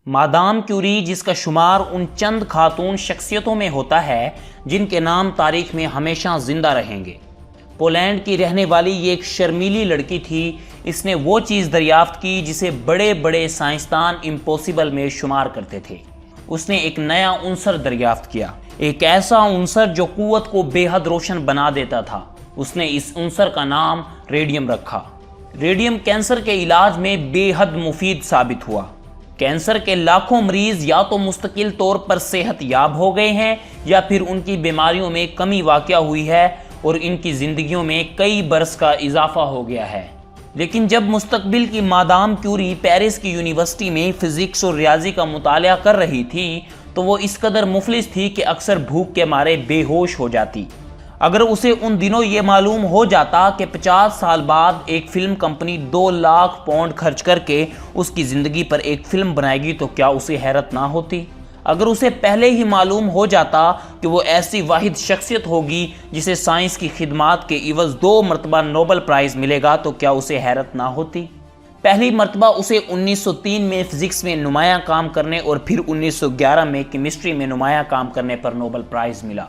Madame Curie, جس کا شمار ان چند خاتون شخصیتوں میں ہوتا ہے جن کے نام تاریخ میں ہمیشہ زندہ رہیں گے۔ پولینڈ کی رہنے والی یہ ایک شرمیلی لڑکی تھی۔ اس نے وہ چیز دریافت کی جسے بڑے بڑے سائنسدان امپوسیبل میں شمار کرتے تھے۔ اس نے ایک نیا عنصر دریافت کیا، ایک ایسا عنصر جو قوت کو بے حد روشن بنا دیتا تھا۔ اس نے اس عنصر کا نام ریڈیم رکھا۔ ریڈیم کینسر کے علاج میں بے حد مفید ثابت ہوا۔ کینسر کے لاکھوں مریض یا تو مستقل طور پر صحت یاب ہو گئے ہیں یا پھر ان کی بیماریوں میں کمی واقع ہوئی ہے اور ان کی زندگیوں میں کئی برس کا اضافہ ہو گیا ہے۔ لیکن جب مستقبل کی مادام کیوری پیرس کی یونیورسٹی میں فزکس اور ریاضی کا مطالعہ کر رہی تھی تو وہ اس قدر مفلس تھی کہ اکثر بھوک کے مارے بے ہوش ہو جاتی۔ اگر اسے ان دنوں یہ معلوم ہو جاتا کہ 50 سال بعد ایک فلم کمپنی 2 لاکھ پاؤنڈ خرچ کر کے اس کی زندگی پر ایک فلم بنائے گی تو کیا اسے حیرت نہ ہوتی؟ اگر اسے پہلے ہی معلوم ہو جاتا کہ وہ ایسی واحد شخصیت ہوگی جسے سائنس کی خدمات کے عوض 2 مرتبہ نوبل پرائز ملے گا تو کیا اسے حیرت نہ ہوتی؟ پہلی مرتبہ اسے 1903 میں فزکس میں نمایاں کام کرنے اور پھر 1911 میں کیمسٹری میں نمایاں کام کرنے پر نوبل پرائز ملا۔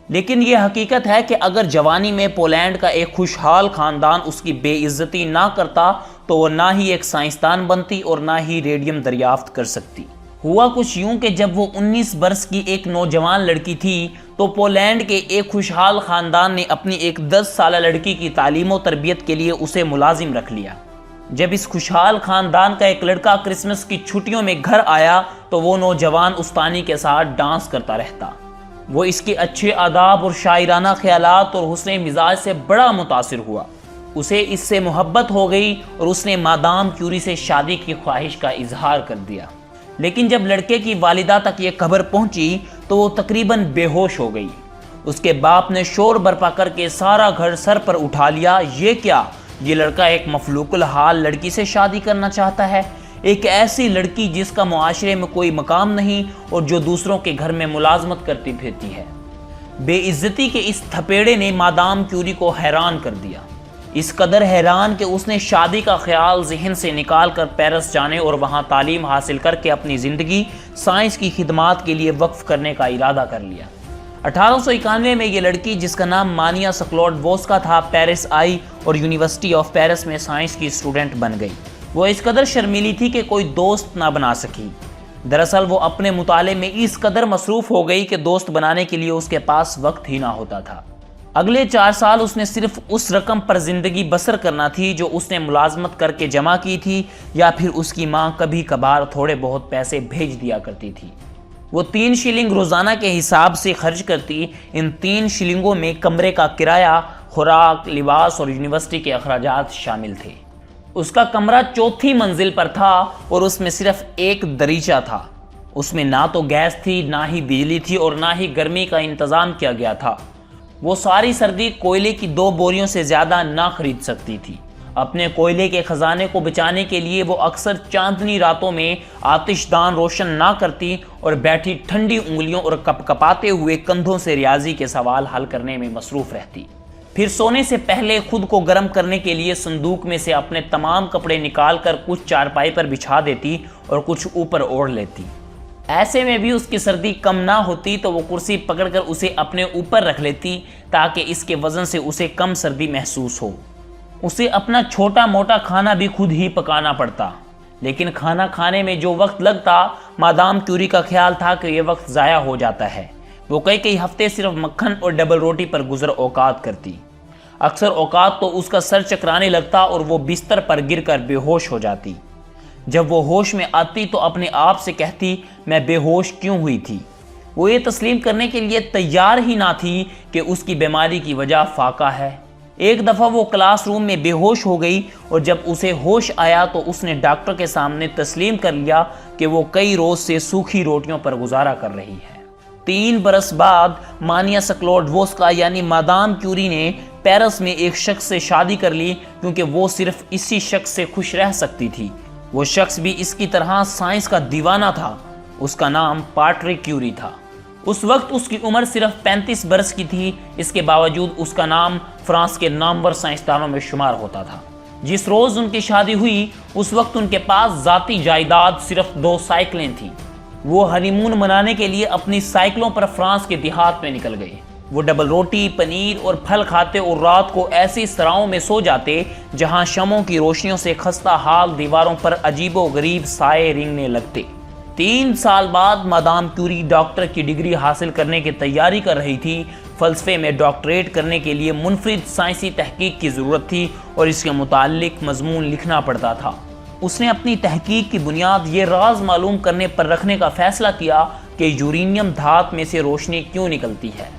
لیکن یہ حقیقت ہے کہ اگر جوانی میں پولینڈ کا ایک خوشحال خاندان اس کی بے عزتی نہ کرتا تو وہ نہ ہی ایک سائنسدان بنتی اور نہ ہی ریڈیم دریافت کر سکتی۔ ہوا کچھ یوں کہ جب وہ 19 برس کی ایک نوجوان لڑکی تھی تو پولینڈ کے ایک خوشحال خاندان نے اپنی ایک 10 سالہ لڑکی کی تعلیم و تربیت کے لیے اسے ملازم رکھ لیا۔ جب اس خوشحال خاندان کا ایک لڑکا کرسمس کی چھٹیوں میں گھر آیا تو وہ نوجوان استانی کے ساتھ ڈانس کرتا رہتا۔ وہ اس کے اچھے آداب اور شاعرانہ خیالات اور حسن مزاج سے بڑا متاثر ہوا۔ اسے اس سے محبت ہو گئی اور اس نے مادام کیوری سے شادی کی خواہش کا اظہار کر دیا۔ لیکن جب لڑکے کی والدہ تک یہ خبر پہنچی تو وہ تقریباً بے ہوش ہو گئی۔ اس کے باپ نے شور برپا کر کے سارا گھر سر پر اٹھا لیا۔ یہ کیا؟ یہ لڑکا ایک مفلوق الحال لڑکی سے شادی کرنا چاہتا ہے، ایک ایسی لڑکی جس کا معاشرے میں کوئی مقام نہیں اور جو دوسروں کے گھر میں ملازمت کرتی پھرتی ہے۔ بے عزتی کے اس تھپیڑے نے مادام کیوری کو حیران کر دیا، اس قدر حیران کہ اس نے شادی کا خیال ذہن سے نکال کر پیرس جانے اور وہاں تعلیم حاصل کر کے اپنی زندگی سائنس کی خدمات کے لیے وقف کرنے کا ارادہ کر لیا۔ 1891 میں یہ لڑکی، جس کا نام مانیا سکلوڈووسکا تھا، پیرس آئی اور یونیورسٹی آف پیرس میں سائنس کی اسٹوڈنٹ بن گئی۔ وہ اس قدر شرمیلی تھی کہ کوئی دوست نہ بنا سکی۔ دراصل وہ اپنے مطالعے میں اس قدر مصروف ہو گئی کہ دوست بنانے کے لیے اس کے پاس وقت ہی نہ ہوتا تھا۔ اگلے 4 سال اس نے صرف اس رقم پر زندگی بسر کرنا تھی جو اس نے ملازمت کر کے جمع کی تھی، یا پھر اس کی ماں کبھی کبھار تھوڑے بہت پیسے بھیج دیا کرتی تھی۔ وہ 3 شلنگ روزانہ کے حساب سے خرچ کرتی۔ ان 3 شلنگوں میں کمرے کا کرایہ، خوراک، لباس اور یونیورسٹی کے اخراجات شامل تھے۔ اس کا کمرہ 4تھی منزل پر تھا اور اس میں صرف ایک دریچہ تھا۔ اس میں نہ تو گیس تھی، نہ ہی بجلی تھی اور نہ ہی گرمی کا انتظام کیا گیا تھا۔ وہ ساری سردی کوئلے کی 2 بوریوں سے زیادہ نہ خرید سکتی تھی۔ اپنے کوئلے کے خزانے کو بچانے کے لیے وہ اکثر چاندنی راتوں میں آتش دان روشن نہ کرتی اور بیٹھی ٹھنڈی انگلیوں اور کپکپاتے ہوئے کندھوں سے ریاضی کے سوال حل کرنے میں مصروف رہتی۔ پھر سونے سے پہلے خود کو گرم کرنے کے لیے صندوق میں سے اپنے تمام کپڑے نکال کر کچھ چارپائی پر بچھا دیتی اور کچھ اوپر اوڑھ لیتی۔ ایسے میں بھی اس کی سردی کم نہ ہوتی تو وہ کرسی پکڑ کر اسے اپنے اوپر رکھ لیتی تاکہ اس کے وزن سے اسے کم سردی محسوس ہو۔ اسے اپنا چھوٹا موٹا کھانا بھی خود ہی پکانا پڑتا، لیکن کھانا کھانے میں جو وقت لگتا، مادام کیوری کا خیال تھا کہ یہ وقت ضائع ہو جاتا ہے۔ وہ کئی ہفتے صرف مکھن اور ڈبل روٹی پر گزر اوقات کرتی۔ اکثر اوقات تو اس کا سر چکرانے لگتا اور وہ بستر پر گر کر بے ہوش ہو جاتی۔ جب وہ ہوش میں آتی تو اپنے آپ سے کہتی، میں بے ہوش کیوں ہوئی تھی؟ وہ یہ تسلیم کرنے کے لیے تیار ہی نہ تھی کہ اس کی بیماری کی وجہ فاقہ ہے۔ ایک دفعہ وہ کلاس روم میں بے ہوش ہو گئی اور جب اسے ہوش آیا تو اس نے ڈاکٹر کے سامنے تسلیم کر لیا کہ وہ کئی روز سے سوکھی روٹیوں پر گزارا کر رہی ہے۔ 3 برس بعد مانیا سکلوڈووسکا یعنی مادام کیوری نے پیرس میں ایک شخص سے شادی کر لی کیونکہ وہ صرف اسی شخص سے خوش رہ سکتی تھی۔ وہ شخص بھی اس کی طرح سائنس کا دیوانہ تھا۔ اس کا نام پیٹرک کیوری تھا۔ اس وقت اس کی عمر صرف 35 برس کی تھی۔ اس کے باوجود اس کا نام فرانس کے نامور سائنسدانوں میں شمار ہوتا تھا۔ جس روز ان کی شادی ہوئی اس وقت ان کے پاس ذاتی جائیداد صرف 2 سائیکلیں تھیں۔ وہ ہنی مون منانے کے لیے اپنی سائیکلوں پر فرانس کے دیہات میں نکل گئے۔ وہ ڈبل روٹی، پنیر اور پھل کھاتے اور رات کو ایسی سراؤں میں سو جاتے جہاں شمعوں کی روشنیوں سے خستہ حال دیواروں پر عجیب و غریب سائے رنگنے لگتے۔ 3 سال بعد مادام کیوری ڈاکٹر کی ڈگری حاصل کرنے کی تیاری کر رہی تھی۔ فلسفے میں ڈاکٹریٹ کرنے کے لیے منفرد سائنسی تحقیق کی ضرورت تھی اور اس کے متعلق مضمون لکھنا پڑتا تھا۔ اس نے اپنی تحقیق کی بنیاد یہ راز معلوم کرنے پر رکھنے کا فیصلہ کیا کہ یورینیم دھات میں سے روشنی کیوں نکلتی ہے۔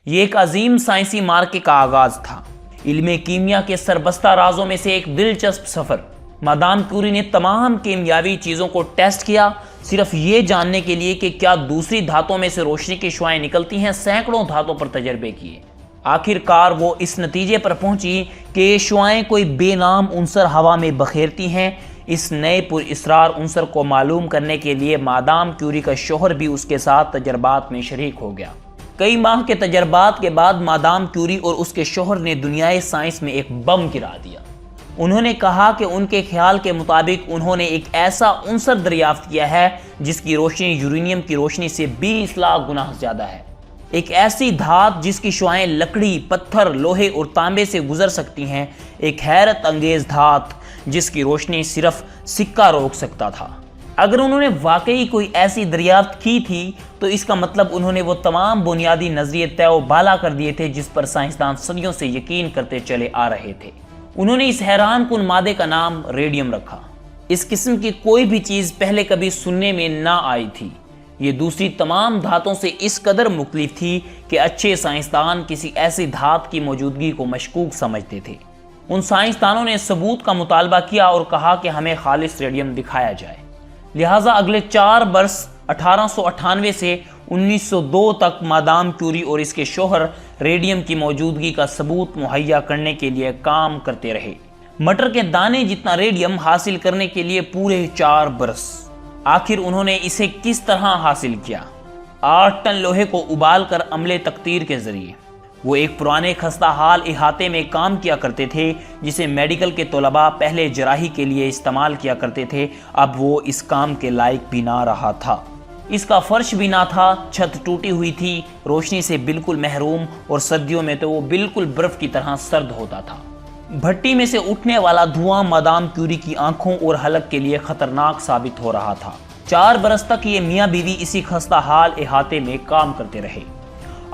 یہ ایک عظیم سائنسی مارکے کا آغاز تھا، علم کیمیا کے سربستہ رازوں میں سے ایک دلچسپ سفر۔ مادام کیوری نے تمام کیمیاوی چیزوں کو ٹیسٹ کیا، صرف یہ جاننے کے لیے کہ کیا دوسری دھاتوں میں سے روشنی کی شعاعیں نکلتی ہیں۔ سینکڑوں دھاتوں پر تجربے کیے۔ آخر کار وہ اس نتیجے پر پہنچی کہ یہ شعاعیں کوئی بے نام عنصر ہوا میں بکھیرتی ہیں۔ اس نئے پر اسرار عنصر کو معلوم کرنے کے لیے مادام کیوری کا شوہر بھی اس کے ساتھ تجربات میں شریک ہو گیا۔ کئی ماہ کے تجربات کے بعد مادام کیوری اور اس کے شوہر نے دنیائے سائنس میں ایک بم گرا دیا۔ انہوں نے کہا کہ ان کے خیال کے مطابق انہوں نے ایک ایسا عنصر دریافت کیا ہے جس کی روشنی یورینیم کی روشنی سے 20 لاکھ گنا زیادہ ہے۔ ایک ایسی دھات جس کی شعاعیں لکڑی، پتھر، لوہے اور تانبے سے گزر سکتی ہیں۔ ایک حیرت انگیز دھات جس کی روشنی صرف سکہ روک سکتا تھا۔ اگر انہوں نے واقعی کوئی ایسی دریافت کی تھی تو اس کا مطلب انہوں نے وہ تمام بنیادی نظریے طے و بالا کر دیے تھے جس پر سائنسدان صدیوں سے یقین کرتے چلے آ رہے تھے۔ انہوں نے اس حیران کن مادے کا نام ریڈیم رکھا۔ اس قسم کی کوئی بھی چیز پہلے کبھی سننے میں نہ آئی تھی۔ یہ دوسری تمام دھاتوں سے اس قدر مختلف تھی کہ اچھے سائنسدان کسی ایسی دھات کی موجودگی کو مشکوک سمجھتے تھے۔ ان سائنسدانوں نے ثبوت کا مطالبہ کیا اور کہا کہ ہمیں خالص ریڈیم دکھایا جائے۔ لہٰذا اگلے 4 برس 1898 سے 1902 تک مادام کیوری اور اس کے شوہر ریڈیم کی موجودگی کا ثبوت مہیا کرنے کے لیے کام کرتے رہے۔ مٹر کے دانے جتنا ریڈیم حاصل کرنے کے لیے پورے 4 برس۔ آخر انہوں نے اسے کس طرح حاصل کیا؟ 8 ٹن لوہے کو ابال کر عملے تقطیر کے ذریعے۔ وہ ایک پرانے خستہ حال احاطے میں کام کیا کرتے تھے جسے میڈیکل کے طلباء پہلے جراحی کے لیے استعمال کیا کرتے تھے۔ اب وہ اس کام کے لائق بھی نہ رہا تھا۔ اس کا فرش بھی نہ تھا، چھت ٹوٹی ہوئی تھی، روشنی سے بالکل محروم، اور سردیوں میں تو وہ بالکل برف کی طرح سرد ہوتا تھا۔ بھٹی میں سے اٹھنے والا دھواں مادام کیوری کی آنکھوں اور حلق کے لیے خطرناک ثابت ہو رہا تھا۔ 4 برس تک یہ میاں بیوی اسی خستہ حال احاطے میں کام کرتے رہے۔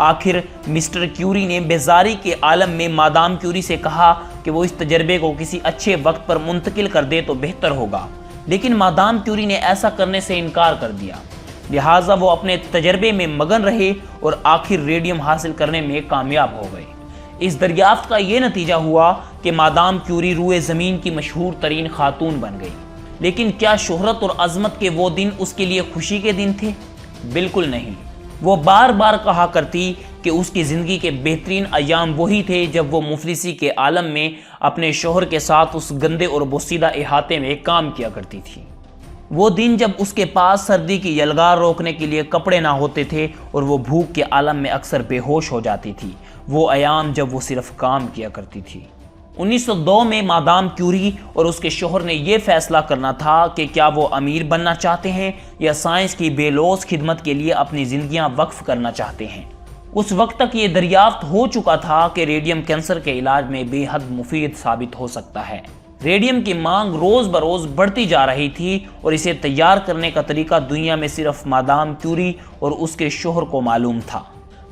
آخر مسٹر کیوری نے بیزاری کے عالم میں مادام کیوری سے کہا کہ وہ اس تجربے کو کسی اچھے وقت پر منتقل کر دے تو بہتر ہوگا، لیکن مادام کیوری نے ایسا کرنے سے انکار کر دیا۔ لہٰذا وہ اپنے تجربے میں مگن رہے اور آخر ریڈیم حاصل کرنے میں کامیاب ہو گئے۔ اس دریافت کا یہ نتیجہ ہوا کہ مادام کیوری روئے زمین کی مشہور ترین خاتون بن گئی۔ لیکن کیا شہرت اور عظمت کے وہ دن اس کے لیے خوشی کے دن تھے؟ بالکل نہیں۔ وہ بار بار کہا کرتی کہ اس کی زندگی کے بہترین ایام وہی تھے جب وہ مفلسی کے عالم میں اپنے شوہر کے ساتھ اس گندے اور بوسیدہ احاطے میں کام کیا کرتی تھی۔ وہ دن جب اس کے پاس سردی کی یلغار روکنے کے لیے کپڑے نہ ہوتے تھے اور وہ بھوک کے عالم میں اکثر بے ہوش ہو جاتی تھی۔ وہ ایام جب وہ صرف کام کیا کرتی تھی۔ 1902 میں مادام کیوری اور اس کے شوہر نے یہ فیصلہ کرنا تھا کہ کیا وہ امیر بننا چاہتے ہیں یا سائنس کی بے لوث خدمت کے لیے اپنی زندگیاں وقف کرنا چاہتے ہیں۔ اس وقت تک یہ دریافت ہو چکا تھا کہ ریڈیم کینسر کے علاج میں بے حد مفید ثابت ہو سکتا ہے۔ ریڈیم کی مانگ روز بروز بڑھتی جا رہی تھی اور اسے تیار کرنے کا طریقہ دنیا میں صرف مادام کیوری اور اس کے شوہر کو معلوم تھا۔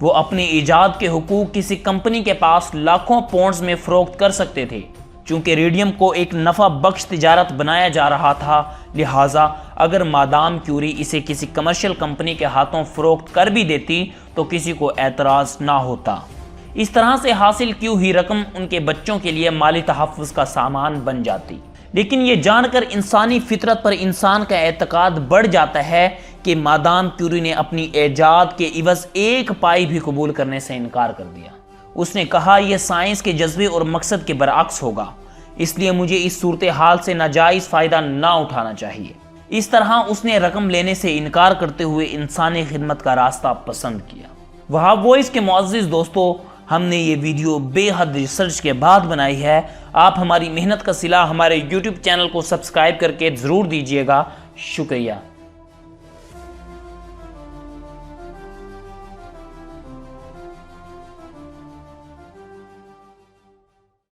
وہ اپنی ایجاد کے حقوق کسی کمپنی کے پاس لاکھوں پاؤنڈز میں فروخت کر سکتے تھے۔ چونکہ ریڈیم کو ایک نفع بخش تجارت بنایا جا رہا تھا، لہٰذا اگر مادام کیوری اسے کسی کمرشل کمپنی کے ہاتھوں فروخت کر بھی دیتی تو کسی کو اعتراض نہ ہوتا۔ اس طرح سے حاصل کی ہوئی رقم ان کے بچوں کے لیے مالی تحفظ کا سامان بن جاتی۔ لیکن یہ جان کر انسانی فطرت پر انسان کا اعتقاد بڑھ جاتا ہے کہ مادام کیوری نے اپنی ایجاد کے عوض 1 پائی بھی قبول کرنے سے انکار کر دیا۔ اس نے کہا یہ سائنس کے جذبے اور مقصد کے برعکس ہوگا، اس لیے مجھے اس صورتحال سے ناجائز فائدہ نہ اٹھانا چاہیے۔ اس طرح اس نے رقم لینے سے انکار کرتے ہوئے انسانی خدمت کا راستہ پسند کیا۔ وہاں وائس کے معزز دوستو، ہم نے یہ ویڈیو بے حد ریسرچ کے بعد بنائی ہے۔ آپ ہماری محنت کا صلہ ہمارے یوٹیوب چینل کو سبسکرائب کر کے ضرور دیجیے گا۔ شکریہ۔